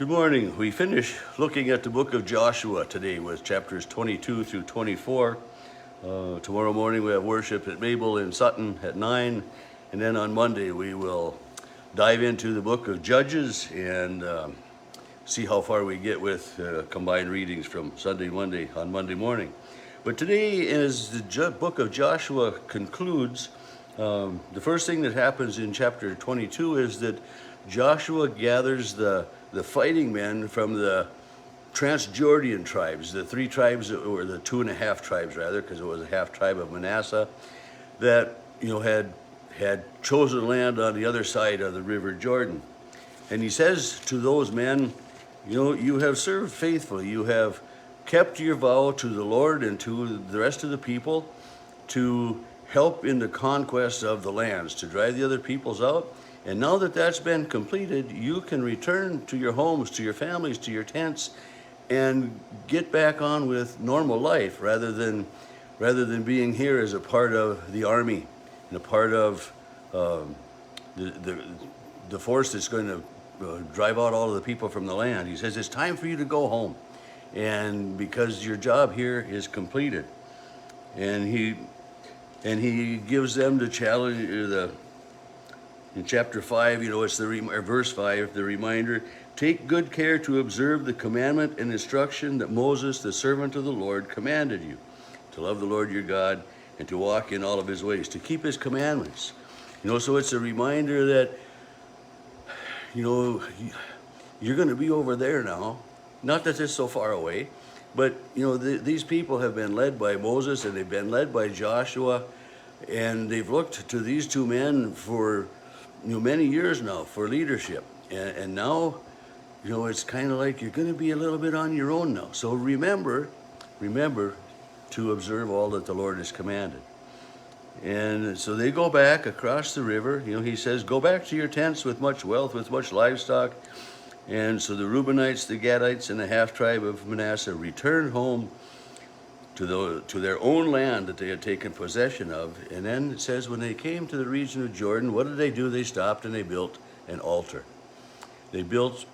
Good morning. We finish looking at the book of Joshua today with chapters 22 through 24. Tomorrow morning we have worship at Mabel in Sutton at 9. And then on Monday we will dive into the book of Judges and see how far we get with combined readings from Sunday, Monday on Monday morning. But today, as the book of Joshua concludes, the first thing that happens in chapter 22 is that Joshua gathers the fighting men from the Transjordan tribes, the three tribes, or the 2.5 tribes rather, because it was a half tribe of Manasseh, that had chosen land on the other side of the river Jordan. And he says to those men, you have served faithfully, you have kept your vow to the Lord and to the rest of the people to help in the conquest of the lands, to drive the other peoples out. And now that that's been completed, you can return to your homes, to your families, to your tents, and get back on with normal life rather than being here as a part of the army and a part of the force that's going to drive out all of the people from the land. He says it's time for you to go home, and because your job here is completed. And he gives them the challenge. In chapter 5, it's verse 5, the reminder, take good care to observe the commandment and instruction that Moses, the servant of the Lord, commanded you, to love the Lord your God and to walk in all of his ways, to keep his commandments. So it's a reminder that, you're going to be over there now. Not that it's so far away, but, these people have been led by Moses and they've been led by Joshua, and they've looked to these two men for many years now for leadership, and now it's kind of like you're going to be a little bit on your own now. So remember to observe all that the Lord has commanded. And so they go back across the river. He says, go back to your tents with much wealth, with much livestock. And so the Reubenites, the Gadites, and the half tribe of Manasseh returned home to their own land that they had taken possession of. And then it says when they came to the region of Jordan, what did they do? They stopped and they built an altar. They built,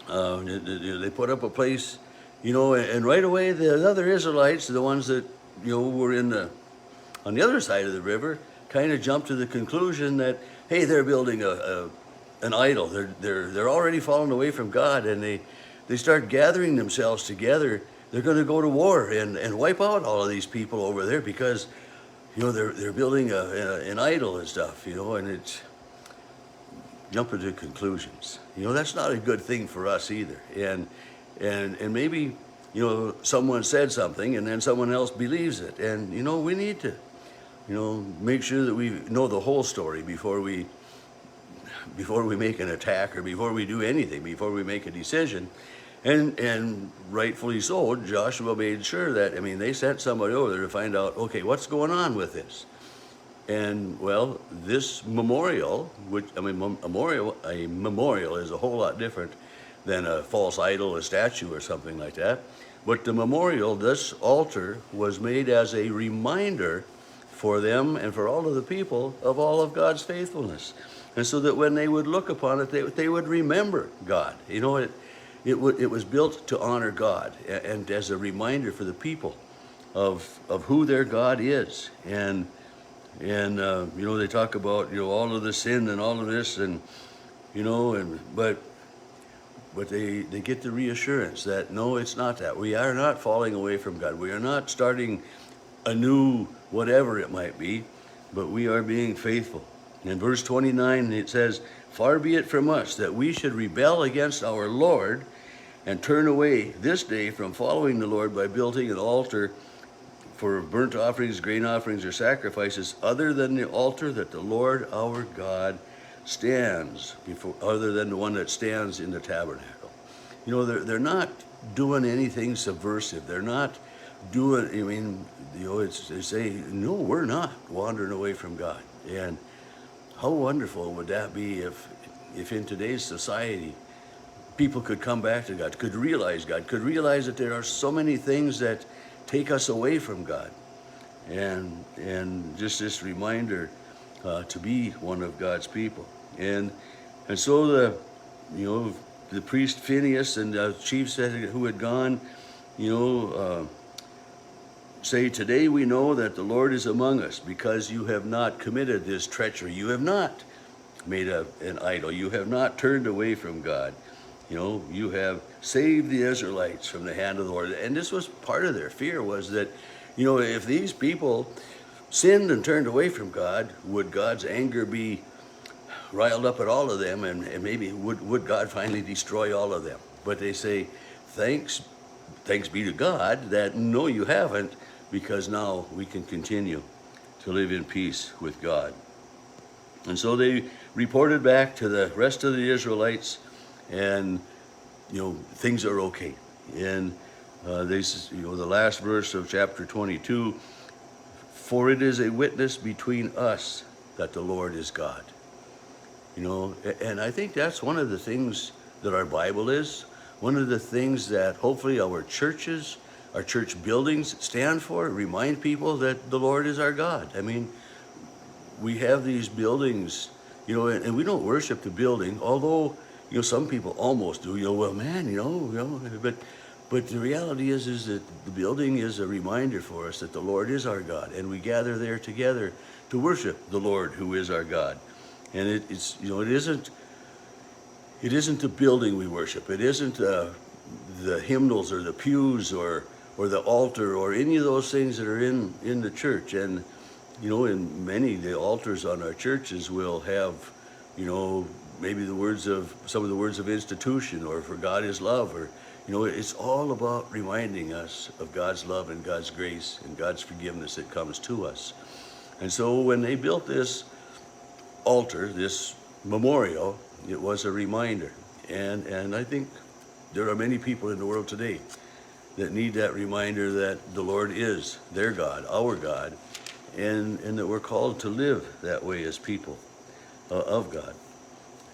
they put up a place, and right away the other Israelites, the ones that were on the other side of the river, kind of jumped to the conclusion that, hey, they're building an idol. They're already fallen away from God, and they start gathering themselves together. They're going to go to war and wipe out all of these people over there because, they're building an idol and stuff, and it's jumping to conclusions. That's not a good thing for us either. And maybe, someone said something and then someone else believes it. And, we need to, make sure that we know the whole story before we make an attack or before we do anything, before we make a decision. And rightfully so, Joshua made sure that, they sent somebody over there to find out, okay, what's going on with this? And, well, this memorial, a memorial is a whole lot different than a false idol, a statue or something like that. But the memorial, this altar, was made as a reminder for them and for all of the people of all of God's faithfulness. And so that when they would look upon it, they would remember God. It was built to honor God and as a reminder for the people of who their God is. And they talk about all of the sin and all of this, and but they get the reassurance that no, it's not that. We are not falling away from God. We are not starting a new whatever it might be, but we are being faithful. In verse 29 it says, far be it from us that we should rebel against our Lord and turn away this day from following the Lord by building an altar for burnt offerings, grain offerings, or sacrifices other than the altar that the Lord our God stands before, other than the one that stands in the tabernacle. They're not doing anything subversive. They're not doing, they say, no, we're not wandering away from God. And how wonderful would that be if in today's society people could come back to God, could realize that there are so many things that take us away from God. And just this reminder to be one of God's people. And so the priest Phineas and the chiefs who had gone, you know, say, today we know that the Lord is among us because you have not committed this treachery. You have not made an idol. You have not turned away from God. You know, you have saved the Israelites from the hand of the Lord. And this was part of their fear, was that, you know, if these people sinned and turned away from God, would God's anger be riled up at all of them, and maybe would God finally destroy all of them? But they say, thanks be to God that no, you haven't, because now we can continue to live in peace with God. And so they reported back to the rest of the Israelites, and you know, things are okay. And they, you know, the last verse of chapter 22, for it is a witness between us that the Lord is God. You know, and I think that's one of the things that our Bible is, one of the things that hopefully our churches, our church buildings stand for, remind people that the Lord is our God. I mean, we have these buildings, you know, and we don't worship the building, although, you know, some people almost do. You know, well, man, you know, but the reality is that the building is a reminder for us that the Lord is our God, and we gather there together to worship the Lord who is our God. And it's, you know, it isn't the building we worship. It isn't the hymnals or the pews or the altar or any of those things that are in the church. And you know, in many the altars on our churches will have, you know, maybe some of the words of institution, or for God is love, or you know, it's all about reminding us of God's love and God's grace and God's forgiveness that comes to us. And so when they built this altar, this memorial, it was a reminder. And I think there are many people in the world today that need that reminder that the Lord is their God, our God, and that we're called to live that way as people of God.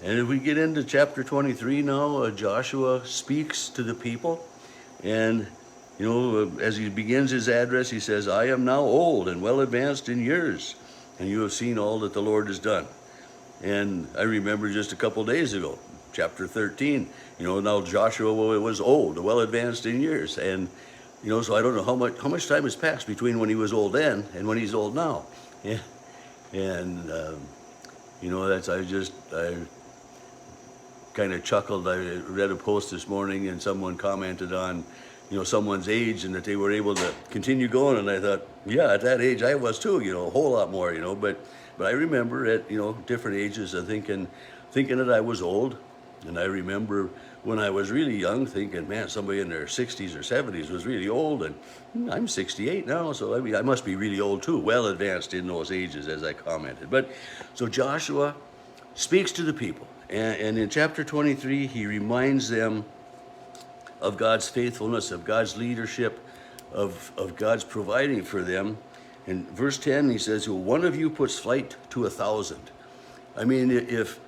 And if we get into chapter 23 now, Joshua speaks to the people, and you know, as he begins his address, he says, I am now old and well advanced in years, and you have seen all that the Lord has done. And I remember just a couple days ago, chapter 13, you know, now Joshua was old, well advanced in years. And, you know, so I don't know how much time has passed between when he was old then and when he's old now. Yeah. And, you know, I kind of chuckled. I read a post this morning and someone commented on, you know, someone's age and that they were able to continue going. And I thought, yeah, at that age I was too, you know, a whole lot more, you know, but I remember at, you know, different ages of thinking that I was old. And I remember when I was really young thinking, man, somebody in their 60s or 70s was really old, and I'm 68 now, so I mean, I must be really old too, well advanced in those ages, as I commented. But so Joshua speaks to the people, and in chapter 23, he reminds them of God's faithfulness, of God's leadership, of God's providing for them. In verse 10, he says, one of you puts flight to 1,000. I mean, if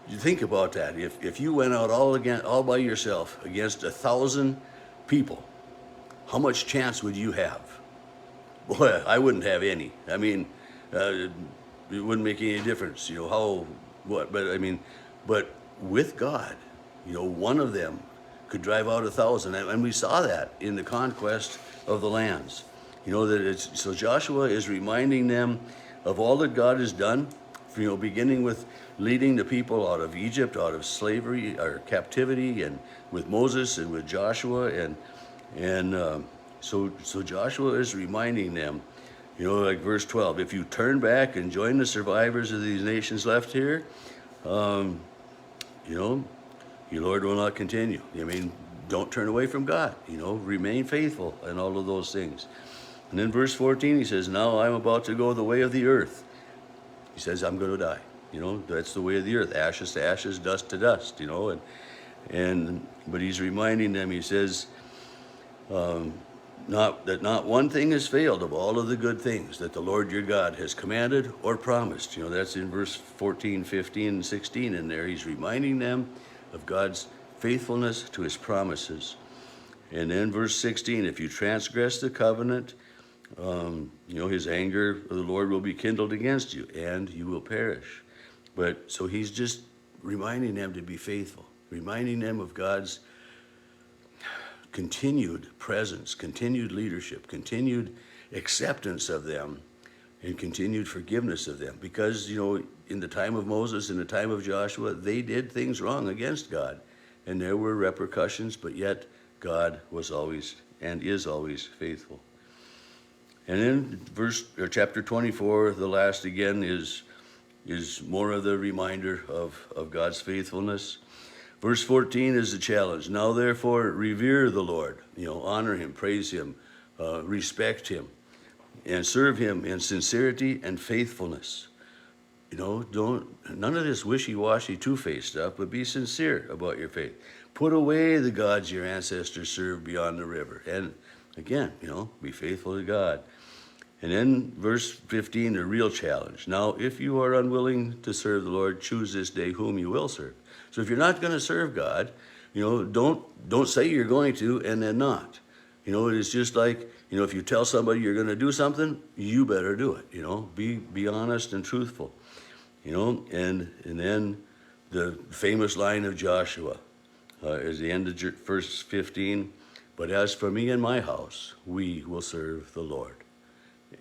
you think about that, if you went out all by yourself against 1,000 people, how much chance would you have? Boy, I wouldn't have any. I mean, it wouldn't make any difference, you know, but with God, you know, one of them could drive out 1,000. And we saw that in the conquest of the lands. You know, so Joshua is reminding them of all that God has done, you know, beginning with leading the people out of Egypt, out of slavery or captivity, and with Moses and with Joshua, so Joshua is reminding them, you know, like verse 12, if you turn back and join the survivors of these nations left here, you know, your Lord will not continue. I mean, don't turn away from God, you know, remain faithful and all of those things. And then verse 14, he says, now I'm about to go the way of the earth. He says, I'm going to die. You know, that's the way of the earth, ashes to ashes, dust to dust, you know. But he's reminding them, he says, not one thing has failed of all of the good things that the Lord your God has commanded or promised. You know, that's in verse 14, 15, and 16 in there. He's reminding them of God's faithfulness to his promises. And then verse 16, if you transgress the covenant, you know, his anger of the Lord will be kindled against you, and you will perish. But so he's just reminding them to be faithful. reminding them of God's continued presence, continued leadership, continued acceptance of them, and continued forgiveness of them. Because, in the time of Moses, in the time of Joshua, they did things wrong against God. And there were repercussions, but yet God was always and is always faithful. And then chapter 24, the last again, is more of the reminder of God's faithfulness. Verse 14 is the challenge. Now therefore revere the Lord, honor him, praise him, respect him, and serve him in sincerity and faithfulness. None of this wishy-washy, two-faced stuff, but be sincere about your faith. Put away the gods your ancestors served beyond the river. And again, be faithful to God. And then verse 15, the real challenge. Now, if you are unwilling to serve the Lord, choose this day whom you will serve. So if you're not going to serve God, don't say you're going to and then not. It is just like, if you tell somebody you're going to do something, you better do it. Be honest and truthful. And then the famous line of Joshua is the end of verse 15. But as for me and my house, we will serve the Lord.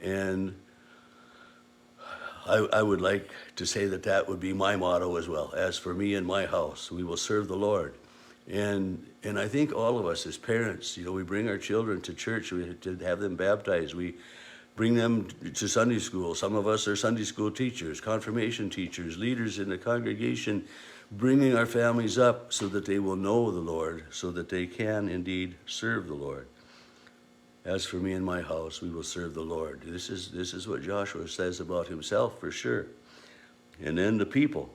And I would like to say that would be my motto as well. As for me and my house, we will serve the Lord. And I think all of us as parents, we bring our children to church to have them baptized. We bring them to Sunday school. Some of us are Sunday school teachers, confirmation teachers, leaders in the congregation, bringing our families up so that they will know the Lord, so that they can indeed serve the Lord. As for me and my house, we will serve the Lord. This is what Joshua says about himself for sure. And then the people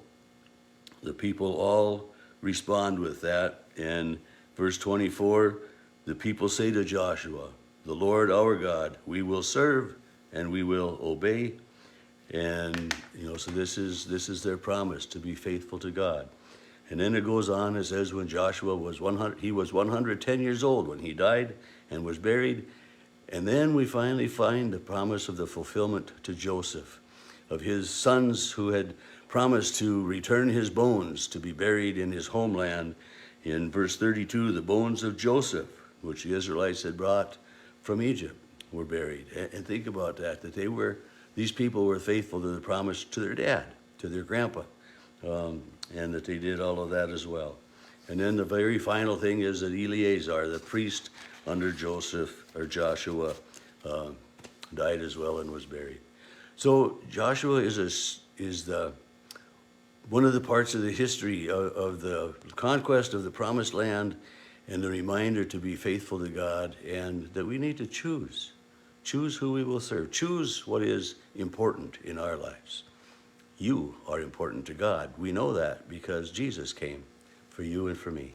all respond with that. And verse 24, the people say to Joshua, the Lord our God, we will serve and we will obey. And, so this is their promise, to be faithful to God. And then it goes on, it says when Joshua was 110 years old when he died and was buried. And then we finally find the promise of the fulfillment to Joseph, of his sons who had promised to return his bones to be buried in his homeland. In verse 32, the bones of Joseph, which the Israelites had brought from Egypt, were buried. And think about that these people were faithful to the promise to their dad, to their grandpa, and that they did all of that as well. And then the very final thing is that Eleazar, the priest under Joshua, died as well and was buried. So Joshua is one of the parts of the history of the conquest of the promised land, and the reminder to be faithful to God, and that we need to choose who we will serve, choose what is important in our lives. You are important to God. We know that because Jesus came for you and for me.